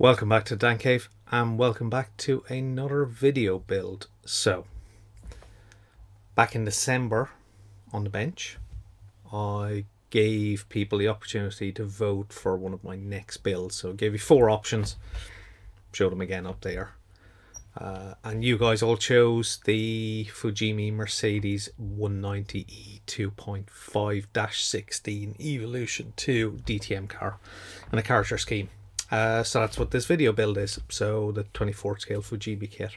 Welcome back to Dan Cave and welcome back to another video build. So, back in December on the bench, I gave people the opportunity to vote for one of my next builds. So I gave you 4 options, showed them again up there. And you guys all chose the Fujimi Mercedes 190E2.5-16 Evolution 2 DTM car and a character scheme. So that's what this video build is. So the 24 scale Fujimi kit.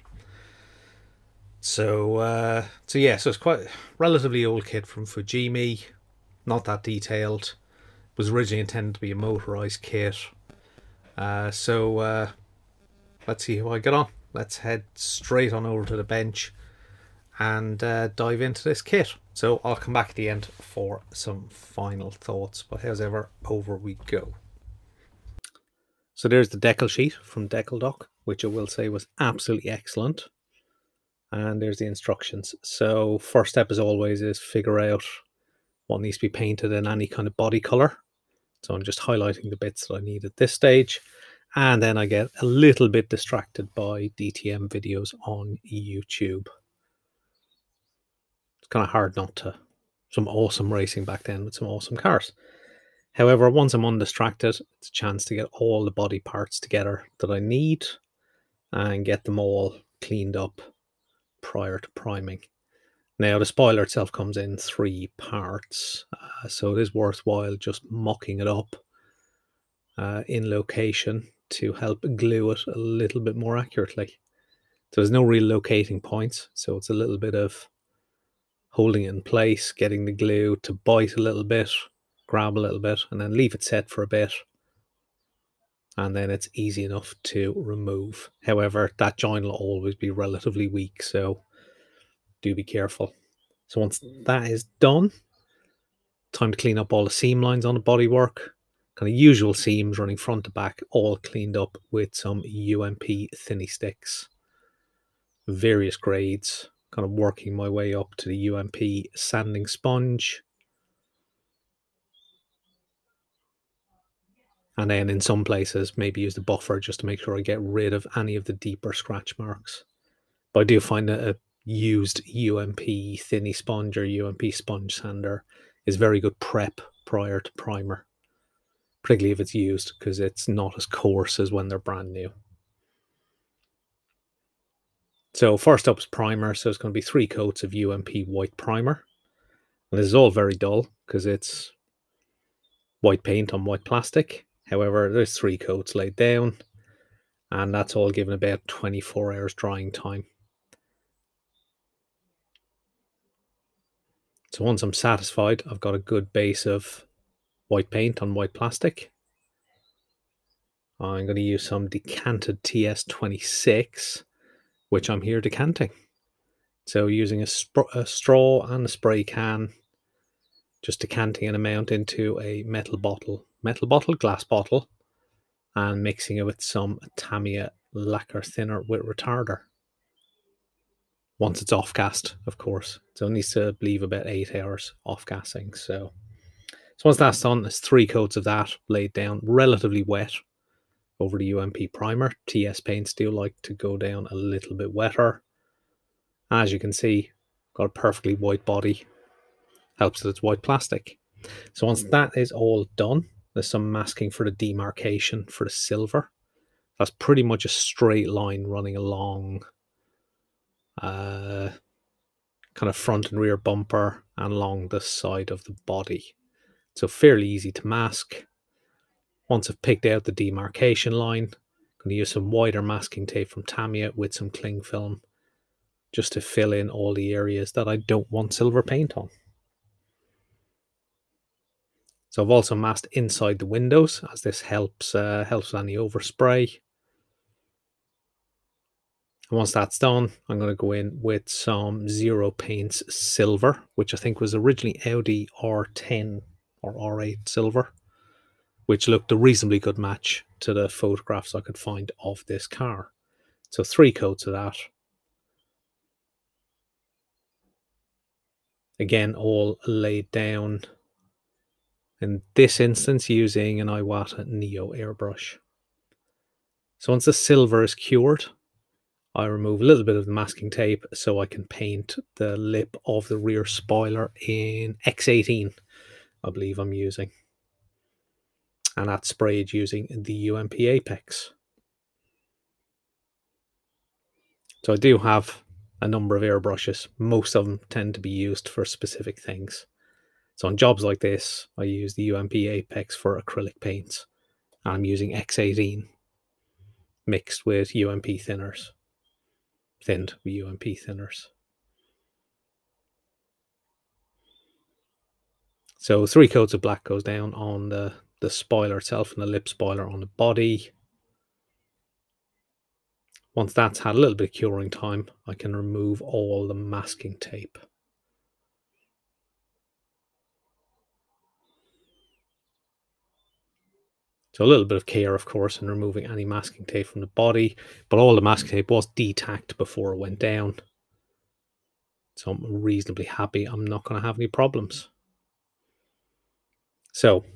So it's quite a relatively old kit from Fujimi, not that detailed. It was originally intended to be a motorized kit. Let's see how I get on. Let's head straight on over to the bench and dive into this kit. So I'll come back at the end for some final thoughts, but as ever, over we go. So there's the decal sheet from DecalDoc, which I will say was absolutely excellent. And there's the instructions. So first step, as always, is figure out what needs to be painted in any kind of body color. So I'm just highlighting the bits that I need at this stage. And then I get a little bit distracted by DTM videos on YouTube. It's kind of hard not to. Some awesome racing back then with some awesome cars. However, once I'm undistracted, it's a chance to get all the body parts together that I need and get them all cleaned up prior to priming. Now, the spoiler itself comes in 3 parts, so it is worthwhile just mucking it up in location to help glue it a little bit more accurately. So there's no real locating points, so it's a little bit of holding it in place, getting the glue to bite a little bit, grab a little bit, and then leave it set for a bit. And then it's easy enough to remove. However, that joint will always be relatively weak, so do be careful. So once that is done, time to clean up all the seam lines on the bodywork. Kind of usual seams running front to back, all cleaned up with some UMP thinny sticks. Various grades, kind of working my way up to the UMP sanding sponge. And then in some places, maybe use the buffer just to make sure I get rid of any of the deeper scratch marks. But I do find that a used UMP thinny sponge or UMP sponge sander is very good prep prior to primer. Particularly if it's used, because it's not as coarse as when they're brand new. So first up is primer. So it's going to be 3 coats of UMP white primer. And this is all very dull because it's white paint on white plastic. However, there's 3 coats laid down, and that's all given about 24 hours drying time. So once I'm satisfied, I've got a good base of white paint on white plastic. I'm going to use some decanted TS26, which I'm here decanting. So using a straw and a spray can, just decanting an amount into a glass bottle, and mixing it with some Tamiya lacquer thinner with retarder. Once it's off gassed, of course. So it needs to leave about 8 hours off gassing. So once that's done, there's 3 coats of that laid down, relatively wet, over the UMP primer. TS paints do like to go down a little bit wetter. As you can see, got a perfectly white body. Helps that it's white plastic. So once that is all done, there's some masking for the demarcation for the silver. That's pretty much a straight line running along kind of front and rear bumper and along the side of the body. So fairly easy to mask. Once I've picked out the demarcation line, I'm going to use some wider masking tape from Tamiya with some cling film just to fill in all the areas that I don't want silver paint on. So I've also masked inside the windows, as this helps with any overspray. And once that's done, I'm going to go in with some Zero Paints silver, which I think was originally Audi R10 or R8 silver, which looked a reasonably good match to the photographs I could find of this car. So 3 coats of that. Again, all laid down, in this instance using an Iwata Neo airbrush. So once the silver is cured, I remove a little bit of the masking tape so I can paint the lip of the rear spoiler in X18, I believe I'm using. And that's sprayed using the UMP Apex. So I do have a number of airbrushes. Most of them tend to be used for specific things. So on jobs like this, I use the UMP Apex for acrylic paints. And I'm using X18 mixed with UMP thinners. Thinned with UMP thinners. So 3 coats of black goes down on the spoiler itself and the lip spoiler on the body. Once that's had a little bit of curing time, I can remove all the masking tape. So a little bit of care, of course, in removing any masking tape from the body, but all the masking tape was detacked before it went down. So I'm reasonably happy I'm not going to have any problems. So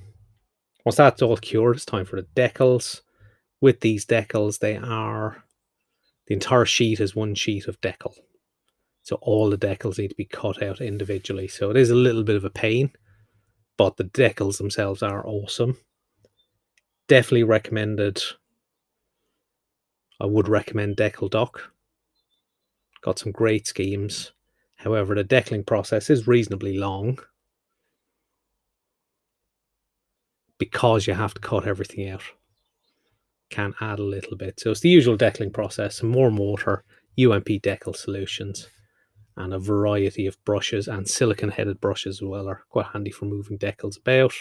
once that's all cured, it's time for the decals. With these decals, the entire sheet is one sheet of decal. So all the decals need to be cut out individually. So it is a little bit of a pain, but the decals themselves are awesome. Definitely recommended. I would recommend Decal Doc. Got some great schemes. However, the decaling process is reasonably long because you have to cut everything out. Can add a little bit. So it's the usual decaling process, some more mortar, UMP decal solutions, and a variety of brushes, and silicone headed brushes as well are quite handy for moving decals about.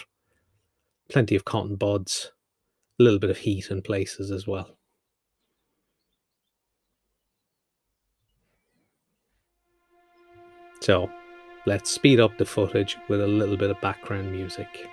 Plenty of cotton buds, a little bit of heat in places as well. So let's speed up the footage with a little bit of background music.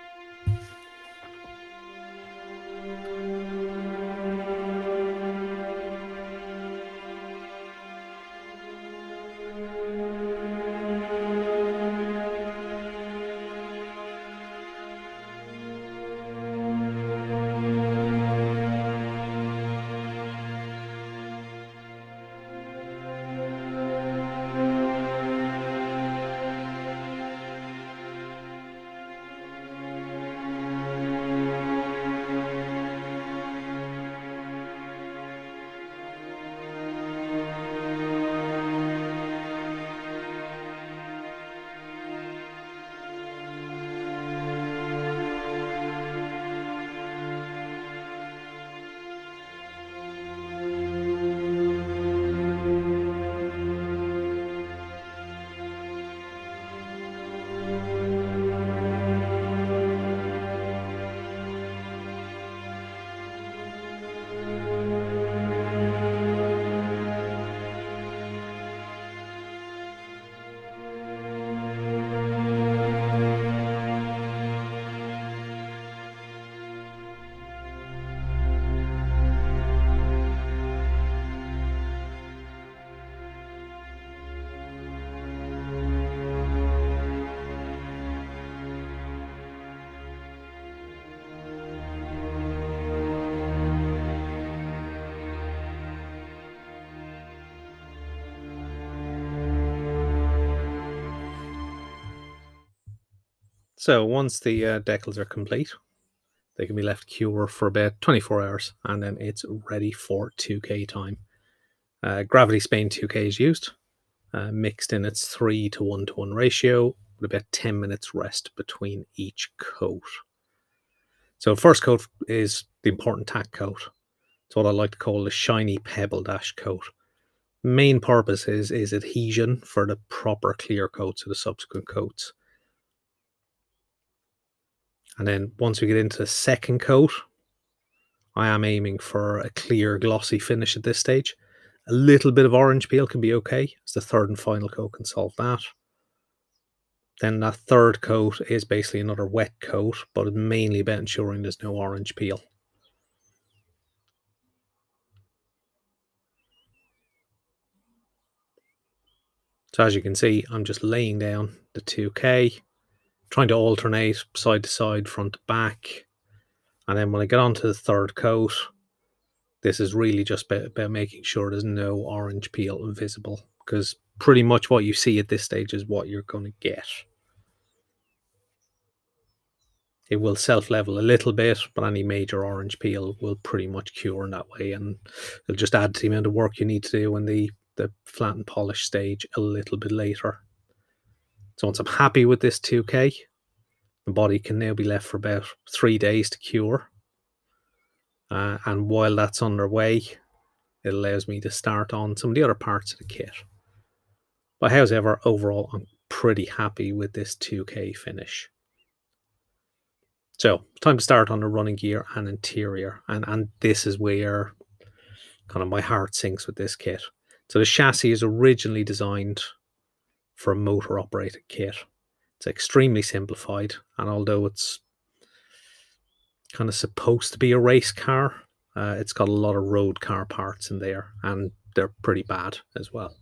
So once the decals are complete, they can be left cure for about 24 hours, and then it's ready for 2K time. Gravity Spain 2K is used, mixed in its 3:1:1 ratio, with about 10 minutes rest between each coat. So first coat is the important tack coat. It's what I like to call the shiny pebble dash coat. Main purpose is adhesion for the proper clear coats of the subsequent coats. And then once we get into the second coat, I am aiming for a clear glossy finish at this stage. A little bit of orange peel can be okay, as the third and final coat can solve that. Then that third coat is basically another wet coat, but it's mainly about ensuring there's no orange peel. So as you can see, I'm just laying down the 2K, trying to alternate side to side, front to back. And then when I get onto the third coat, This is really just about making sure there's no orange peel visible, because pretty much what you see at this stage is what you're going to get. It will self-level a little bit, but any major orange peel will pretty much cure in that way, and it'll just add to the amount of work you need to do in the flat and polish stage a little bit later. So once I'm happy with this 2K, the body can now be left for about 3 days to cure. And while that's underway, it allows me to start on some of the other parts of the kit. But however, overall, I'm pretty happy with this 2K finish. So, time to start on the running gear and interior. And this is where kind of my heart sinks with this kit. So the chassis is originally designed for a motor operated kit. It's extremely simplified, and although it's kind of supposed to be a race car, it's got a lot of road car parts in there, and they're pretty bad as well.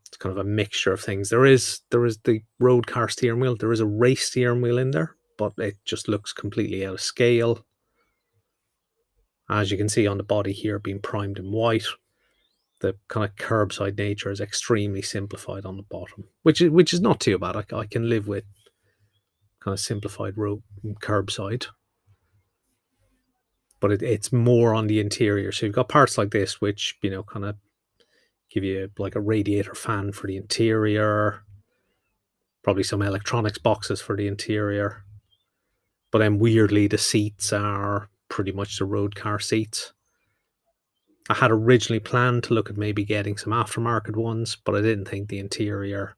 It's kind of a mixture of things. There is the road car steering wheel. There is a race steering wheel in there, but it just looks completely out of scale. As you can see on the body here being primed in white, the kind of curbside nature is extremely simplified on the bottom, which is not too bad. I can live with kind of simplified road curbside. But it's more on the interior. So you've got parts like this, which, you know, kind of give you like a radiator fan for the interior, probably some electronics boxes for the interior. But then weirdly, the seats are pretty much the road car seats. I had originally planned to look at maybe getting some aftermarket ones, but I didn't think the interior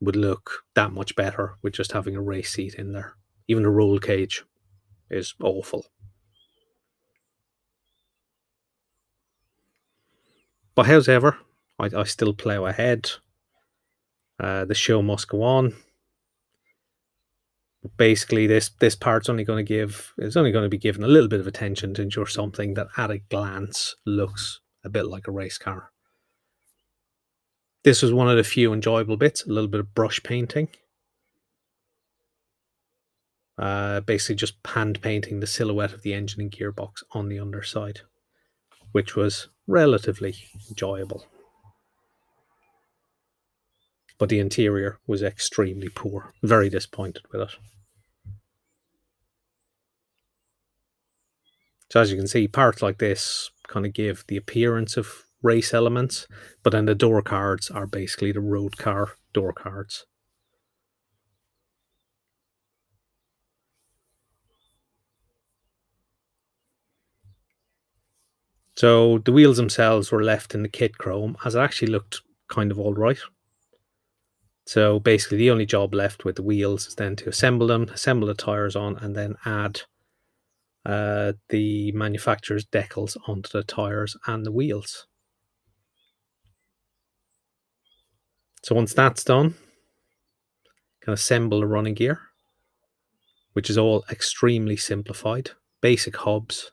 would look that much better with just having a race seat in there. Even the roll cage is awful. But however, I still plough ahead. The show must go on. Basically, this part's only going to be given a little bit of attention to ensure something that at a glance looks a bit like a race car. This was one of the few enjoyable bits, a little bit of brush painting. Basically just hand painting the silhouette of the engine and gearbox on the underside, which was relatively enjoyable. But the interior was extremely poor. Very disappointed with it. So as you can see, parts like this kind of give the appearance of race elements, but then the door cards are basically the road car door cards. So the wheels themselves were left in the kit chrome, as it actually looked kind of all right. So basically the only job left with the wheels is then to assemble them, assemble the tires on, and then add the manufacturer's decals onto the tires and the wheels. So once that's done, can assemble the running gear, which is all extremely simplified. Basic hubs,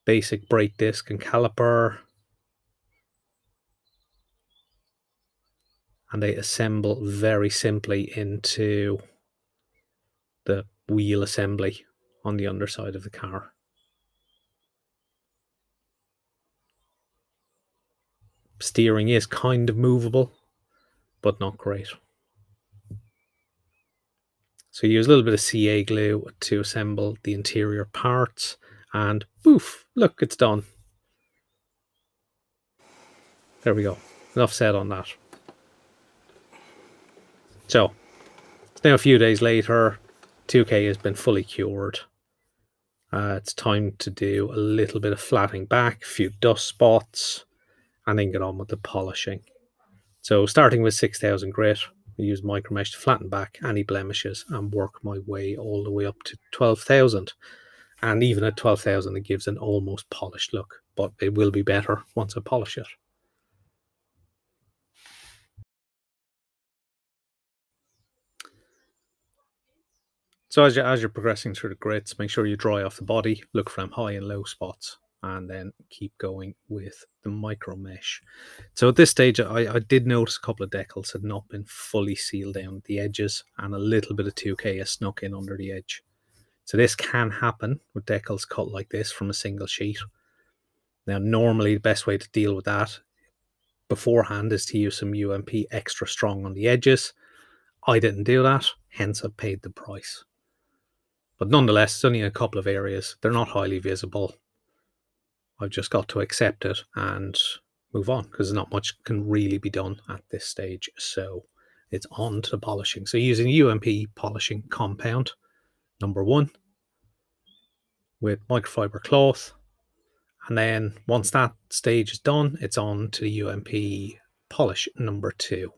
basic brake disc and caliper, and they assemble very simply into the wheel assembly on the underside of the car. Steering is kind of movable, but not great. So you use a little bit of CA glue to assemble the interior parts, and poof, look, it's done. There we go. Enough said on that. So, it's now a few days later. 2K has been fully cured. It's time to do a little bit of flattening back, a few dust spots, and then get on with the polishing. So starting with 6000 grit, I use micromesh to flatten back any blemishes and work my way all the way up to 12,000. And even at 12,000, it gives an almost polished look, but it will be better once I polish it. So as you're progressing through the grits, make sure you dry off the body, look for them high and low spots, and then keep going with the micro mesh. So at this stage, I did notice a couple of decals had not been fully sealed down at the edges, and a little bit of 2K has snuck in under the edge. So this can happen with decals cut like this from a single sheet. Now, normally the best way to deal with that beforehand is to use some UMP extra strong on the edges. I didn't do that, hence I paid the price. But nonetheless, it's only in a couple of areas. They're not highly visible. I've just got to accept it and move on, because not much can really be done at this stage. So it's on to the polishing. So using UMP polishing compound number 1 with microfiber cloth. And then once that stage is done, it's on to the UMP polish number 2.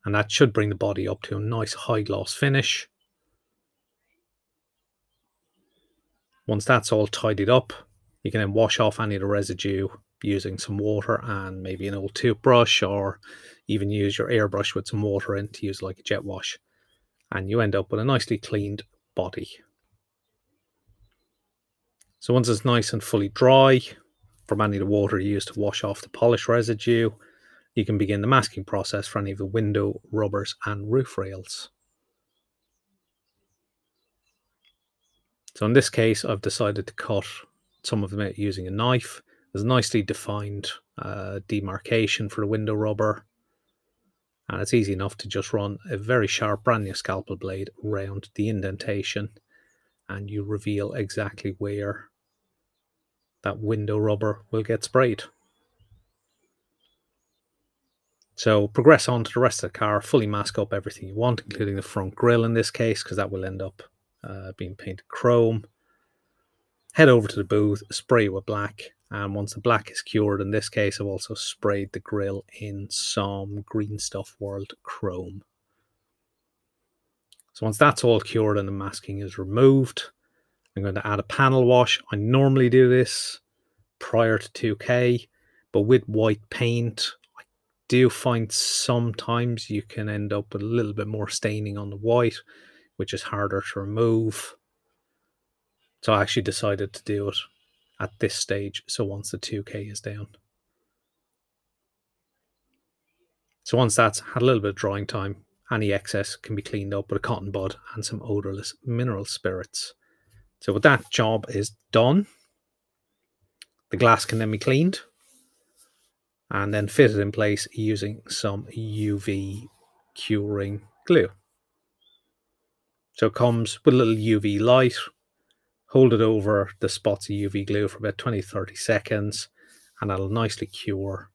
And that should bring the body up to a nice high gloss finish. Once that's all tidied up, you can then wash off any of the residue using some water and maybe an old toothbrush, or even use your airbrush with some water in to use like a jet wash. And you end up with a nicely cleaned body. So once it's nice and fully dry from any of the water you use to wash off the polish residue, you can begin the masking process for any of the window rubbers and roof rails. So in this case, I've decided to cut some of them out using a knife. There's a nicely defined demarcation for the window rubber, and it's easy enough to just run a very sharp brand new scalpel blade around the indentation, and you reveal exactly where that window rubber will get sprayed. So progress on to the rest of the car, fully mask up everything you want, including the front grille in this case, because that will end up being painted chrome. Head over to the booth, spray with black, and once the black is cured, in this case I've also sprayed the grille in some Green Stuff World chrome. So once that's all cured and the masking is removed, I'm going to add a panel wash. I normally do this prior to 2K, but with white paint, I do find sometimes you can end up with a little bit more staining on the white, which is harder to remove. So I actually decided to do it at this stage, so once the 2K is down. So once that's had a little bit of drying time, any excess can be cleaned up with a cotton bud and some odorless mineral spirits. So when that job is done, the glass can then be cleaned and then fitted in place using some UV curing glue. So it comes with a little UV light. Hold it over the spots of UV glue for about 20-30 seconds, and that'll nicely cure,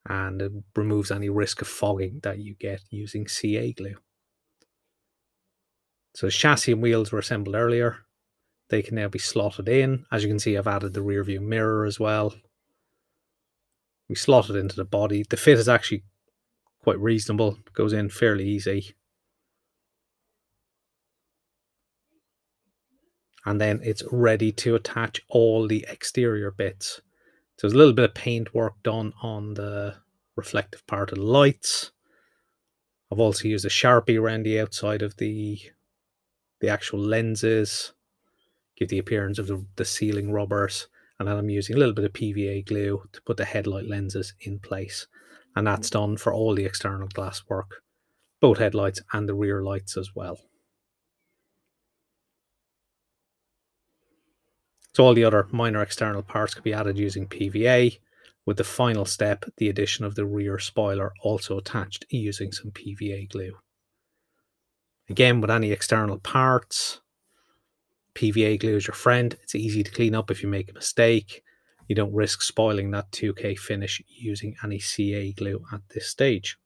and it removes any risk of fogging that you get using CA glue. So the chassis and wheels were assembled earlier. They can now be slotted in. As you can see, I've added the rear view mirror as well. We slot it into the body. The fit is actually quite reasonable. It goes in fairly easy. And then it's ready to attach all the exterior bits. So there's a little bit of paint work done on the reflective part of the lights. I've also used a Sharpie around the outside of the actual lenses, give the appearance of the ceiling rubbers, and then I'm using a little bit of PVA glue to put the headlight lenses in place. And that's done for all the external glass work, both headlights and the rear lights as well. So all the other minor external parts could be added using PVA, with the final step, the addition of the rear spoiler, also attached using some PVA glue. Again, with any external parts, PVA glue is your friend. It's easy to clean up if you make a mistake. You don't risk spoiling that 2K finish using any CA glue at this stage.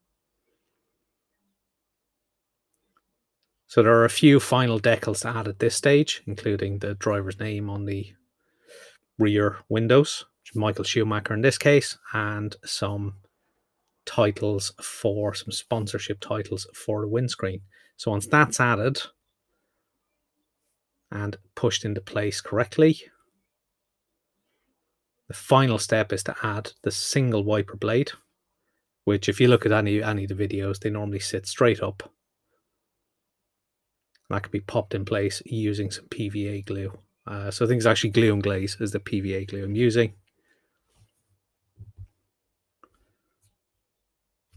So there are a few final decals to add at this stage, including the driver's name on the rear windows, Michael Schumacher in this case, and some titles for some sponsorship titles for the windscreen. So once that's added and pushed into place correctly, the final step is to add the single wiper blade, which if you look at any of the videos, they normally sit straight up. That can be popped in place using some PVA glue. So I think it's actually Glue and Glaze is the PVA glue I'm using.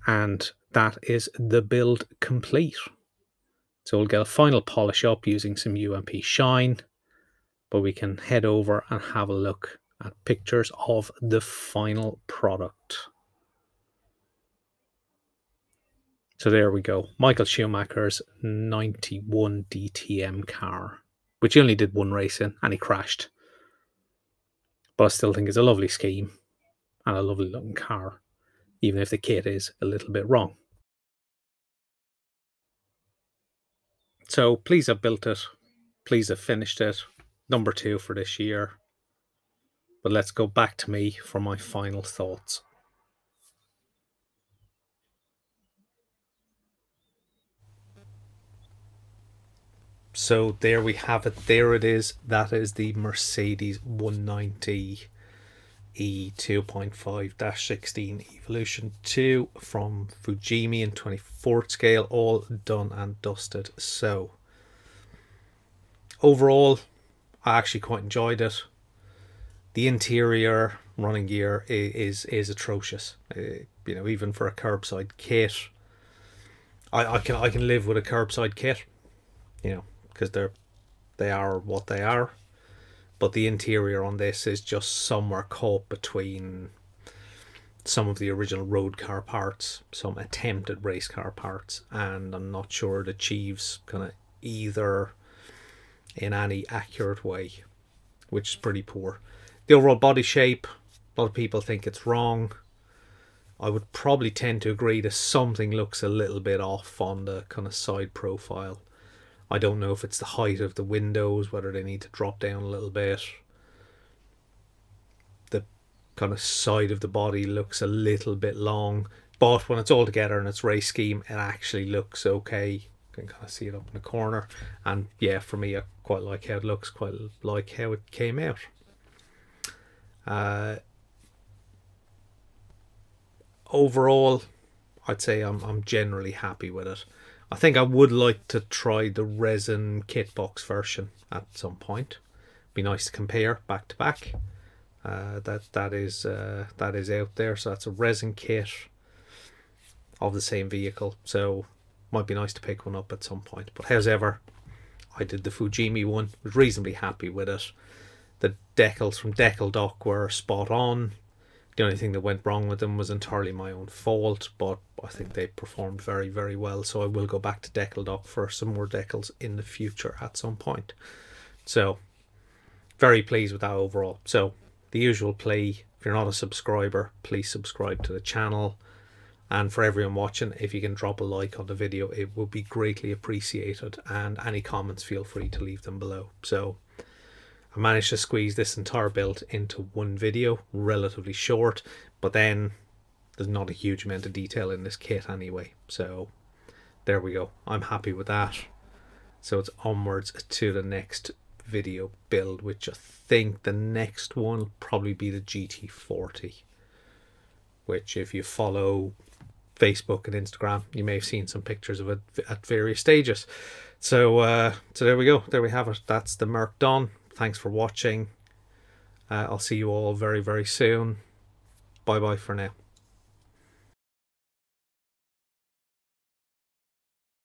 And that is the build complete. So we'll get a final polish up using some UMP shine, but we can head over and have a look at pictures of the final product. So there we go, Michael Schumacher's 91 DTM car, which he only did one race in and he crashed. But I still think it's a lovely scheme and a lovely looking car, even if the kit is a little bit wrong. So pleased I've built it, pleased I've finished it, number 2 for this year. But let's go back to me for my final thoughts. So there we have it. There it is. That is the Mercedes 190E 2.5-16 Evolution 2 from Fujimi in 24th scale, all done and dusted. So overall, I actually quite enjoyed it. The interior running gear is atrocious. You know, even for a curbside kit, I can live with a curbside kit. You know, because they are what they are. But the interior on this is just somewhere caught between some of the original road car parts, some attempted race car parts, and I'm not sure it achieves kind of either in any accurate way, which is pretty poor. The overall body shape, a lot of people think it's wrong. I would probably tend to agree that something looks a little bit off on the kind of side profile. I don't know if it's the height of the windows, whether they need to drop down a little bit. The kind of side of the body looks a little bit long, but when it's all together in its race scheme, it actually looks okay. You can kind of see it up in the corner. And yeah, for me, I quite like how it looks, quite like how it came out. Overall, I'd say I'm generally happy with it. I think I would like to try the resin kit box version at some point. Be nice to compare back to back. That is out there. So that's a resin kit of the same vehicle. So might be nice to pick one up at some point. But however, I did the Fujimi one. Was reasonably happy with it. The decals from Decal Dock were spot on. The only thing that went wrong with them was entirely my own fault, but I think they performed very, very well. So I will go back to Decal Dock for some more decals in the future at some point. So very pleased with that overall. So the usual plea, if you're not a subscriber, please subscribe to the channel. And for everyone watching, if you can drop a like on the video, it would be greatly appreciated. And any comments, feel free to leave them below. So I managed to squeeze this entire build into one video, relatively short, but then there's not a huge amount of detail in this kit anyway. So there we go. I'm happy with that. So it's onwards to the next video build, which I think the next one will probably be the GT40, which if you follow Facebook and Instagram, you may have seen some pictures of it at various stages. So so there we go. There we have it. That's the Merc done. Thanks for watching. I'll see you all very, very soon. Bye bye for now.